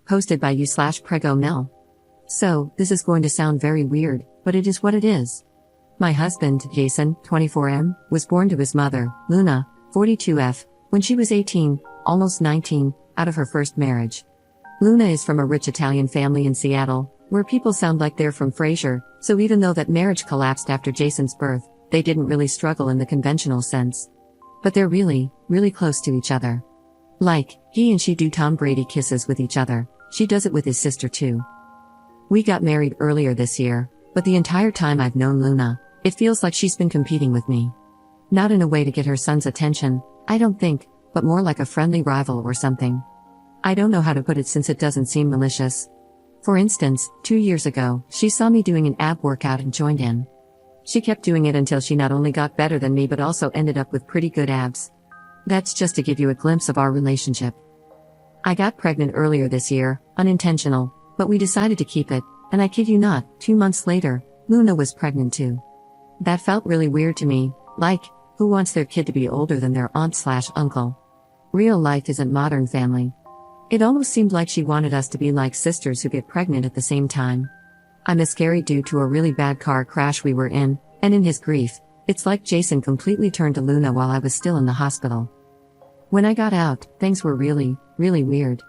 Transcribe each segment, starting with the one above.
Hosted by you/Prego Mel. So, this is going to sound very weird, but it is what it is. My husband, Jason, 24M, was born to his mother, Luna, 42F, when she was 18, almost 19, out of her first marriage. Luna is from a rich Italian family in Seattle, where people sound like they're from Frasier, so even though that marriage collapsed after Jason's birth, they didn't really struggle in the conventional sense. But they're really, really close to each other. Like, he and she do Tom Brady kisses with each other. She does it with his sister too. We got married earlier this year, but the entire time I've known Luna, it feels like she's been competing with me. Not in a way to get her son's attention, I don't think, but more like a friendly rival or something. I don't know how to put it since it doesn't seem malicious. For instance, 2 years ago, she saw me doing an ab workout and joined in. She kept doing it until she not only got better than me but also ended up with pretty good abs. That's just to give you a glimpse of our relationship. I got pregnant earlier this year, unintentional, but we decided to keep it, and I kid you not, 2 months later, Luna was pregnant too. That felt really weird to me, like, who wants their kid to be older than their aunt/uncle? Real life isn't Modern Family. It almost seemed like she wanted us to be like sisters who get pregnant at the same time. I miscarried due to a really bad car crash we were in, and in his grief, it's like Jason completely turned to Luna while I was still in the hospital. When I got out, things were really, really weird.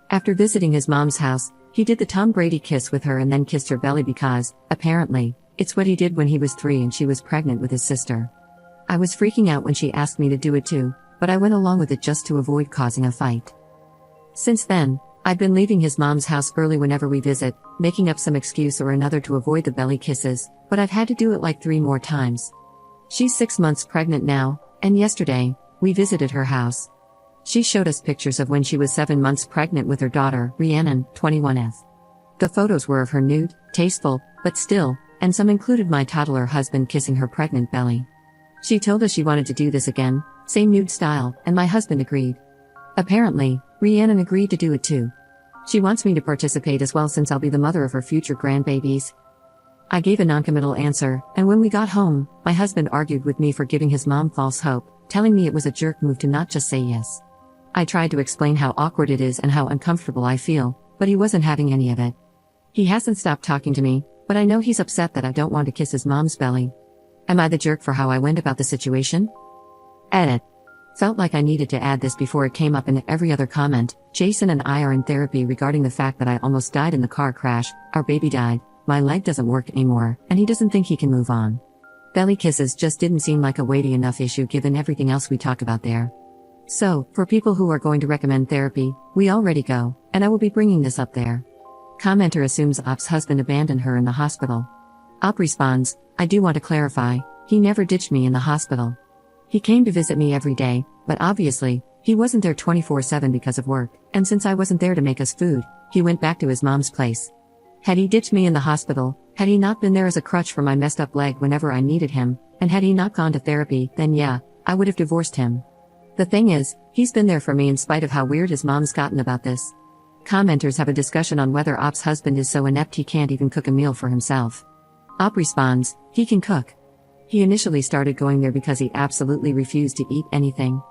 After visiting his mom's house, he did the Tom Brady kiss with her and then kissed her belly because, apparently, it's what he did when he was 3 and she was pregnant with his sister. I was freaking out when she asked me to do it too, but I went along with it just to avoid causing a fight. Since then, I've been leaving his mom's house early whenever we visit, making up some excuse or another to avoid the belly kisses, but I've had to do it like 3 more times. She's 6 months pregnant now, and yesterday, we visited her house. She showed us pictures of when she was 7 months pregnant with her daughter, Rhiannon, 21F. The photos were of her nude, tasteful, but still, and some included my toddler husband kissing her pregnant belly. She told us she wanted to do this again, same nude style, and my husband agreed. Apparently, Rhiannon agreed to do it too. She wants me to participate as well since I'll be the mother of her future grandbabies. I gave a noncommittal answer, and when we got home, my husband argued with me for giving his mom false hope, telling me it was a jerk move to not just say yes. I tried to explain how awkward it is and how uncomfortable I feel, but he wasn't having any of it. He hasn't stopped talking to me, but I know he's upset that I don't want to kiss his mom's belly. Am I the jerk for how I went about the situation? Edit. Felt like I needed to add this before it came up in every other comment. Jason and I are in therapy regarding the fact that I almost died in the car crash, our baby died, my leg doesn't work anymore, and he doesn't think he can move on. Belly kisses just didn't seem like a weighty enough issue given everything else we talk about there. So, for people who are going to recommend therapy, we already go, and I will be bringing this up there. Commenter assumes Op's husband abandoned her in the hospital. Op responds, I do want to clarify, he never ditched me in the hospital. He came to visit me every day, but obviously, he wasn't there 24/7 because of work, and since I wasn't there to make us food, he went back to his mom's place. Had he ditched me in the hospital, had he not been there as a crutch for my messed up leg whenever I needed him, and had he not gone to therapy, then yeah, I would have divorced him. The thing is, he's been there for me in spite of how weird his mom's gotten about this. Commenters have a discussion on whether Op's husband is so inept he can't even cook a meal for himself. Op responds, he can cook. He initially started going there because he absolutely refused to eat anything.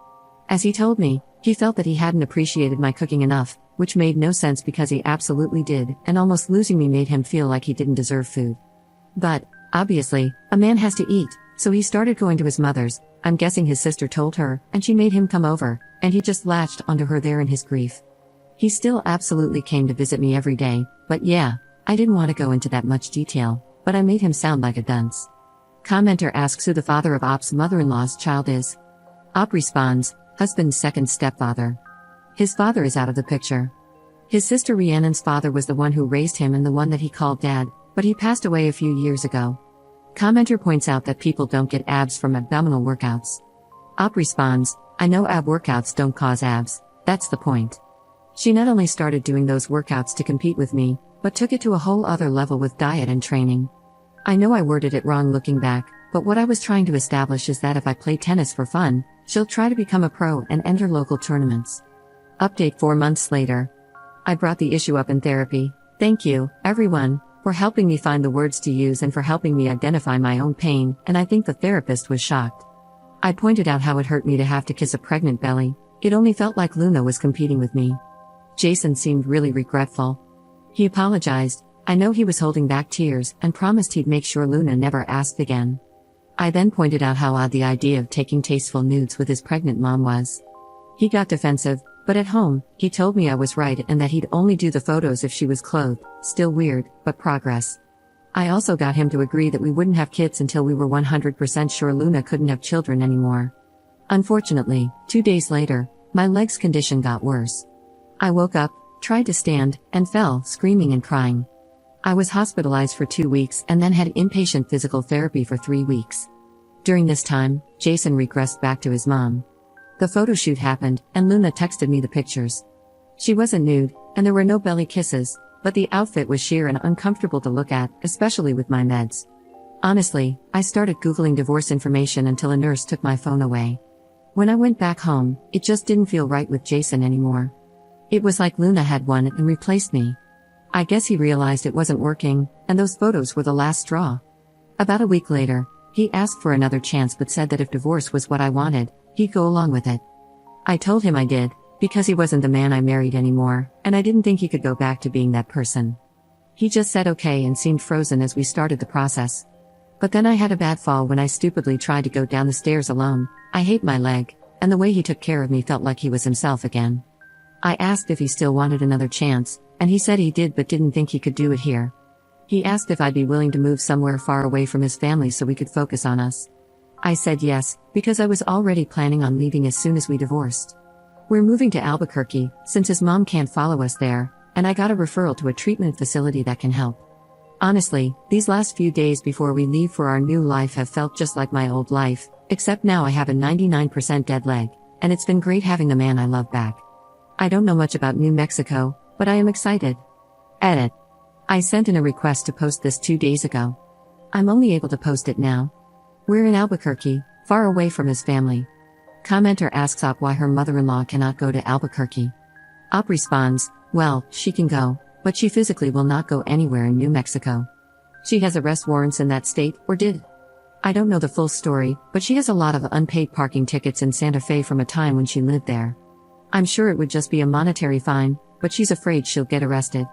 As he told me, he felt that he hadn't appreciated my cooking enough, which made no sense because he absolutely did, and almost losing me made him feel like he didn't deserve food. But, obviously, a man has to eat, so he started going to his mother's. I'm guessing his sister told her, and she made him come over, and he just latched onto her there in his grief. He still absolutely came to visit me every day, but yeah, I didn't want to go into that much detail, but I made him sound like a dunce. Commenter asks who the father of Op's mother-in-law's child is. Op responds, husband's second stepfather. His father is out of the picture. His sister Rhiannon's father was the one who raised him and the one that he called dad, but he passed away a few years ago. Commenter points out that people don't get abs from abdominal workouts. Op responds, I know ab workouts don't cause abs, that's the point. She not only started doing those workouts to compete with me, but took it to a whole other level with diet and training. I know I worded it wrong looking back, but what I was trying to establish is that if I play tennis for fun, she'll try to become a pro and enter local tournaments. Update 4 months later. I brought the issue up in therapy. Thank you, everyone, for helping me find the words to use and for helping me identify my own pain, and I think the therapist was shocked. I pointed out how it hurt me to have to kiss a pregnant belly. It only felt like Luna was competing with me. Jason seemed really regretful. He apologized. I know he was holding back tears and promised he'd make sure Luna never asked again. I then pointed out how odd the idea of taking tasteful nudes with his pregnant mom was. He got defensive, but at home, he told me I was right and that he'd only do the photos if she was clothed. Still weird, but progress. I also got him to agree that we wouldn't have kids until we were 100% sure Luna couldn't have children anymore. Unfortunately, 2 days later, my leg's condition got worse. I woke up, tried to stand, and fell, screaming and crying. I was hospitalized for 2 weeks and then had inpatient physical therapy for 3 weeks. During this time, Jason regressed back to his mom. The photo shoot happened, and Luna texted me the pictures. She wasn't nude, and there were no belly kisses, but the outfit was sheer and uncomfortable to look at, especially with my meds. Honestly, I started Googling divorce information until a nurse took my phone away. When I went back home, it just didn't feel right with Jason anymore. It was like Luna had won and replaced me. I guess he realized it wasn't working, and those photos were the last straw. About a week later, he asked for another chance but said that if divorce was what I wanted, he'd go along with it. I told him I did, because he wasn't the man I married anymore, and I didn't think he could go back to being that person. He just said okay and seemed frozen as we started the process. But then I had a bad fall when I stupidly tried to go down the stairs alone. I hate my leg, and the way he took care of me felt like he was himself again. I asked if he still wanted another chance, and he said he did but didn't think he could do it here. He asked if I'd be willing to move somewhere far away from his family so we could focus on us. I said yes, because I was already planning on leaving as soon as we divorced. We're moving to Albuquerque, since his mom can't follow us there, and I got a referral to a treatment facility that can help. Honestly, these last few days before we leave for our new life have felt just like my old life, except now I have a 99% dead leg, and it's been great having the man I love back. I don't know much about New Mexico, but I am excited. Edit. I sent in a request to post this 2 days ago. I'm only able to post it now. We're in Albuquerque, far away from his family. Commenter asks Op why her mother-in-law cannot go to Albuquerque. Op responds, well, she can go, but she physically will not go anywhere in New Mexico. She has arrest warrants in that state, or did. I don't know the full story, but she has a lot of unpaid parking tickets in Santa Fe from a time when she lived there. I'm sure it would just be a monetary fine, but she's afraid she'll get arrested.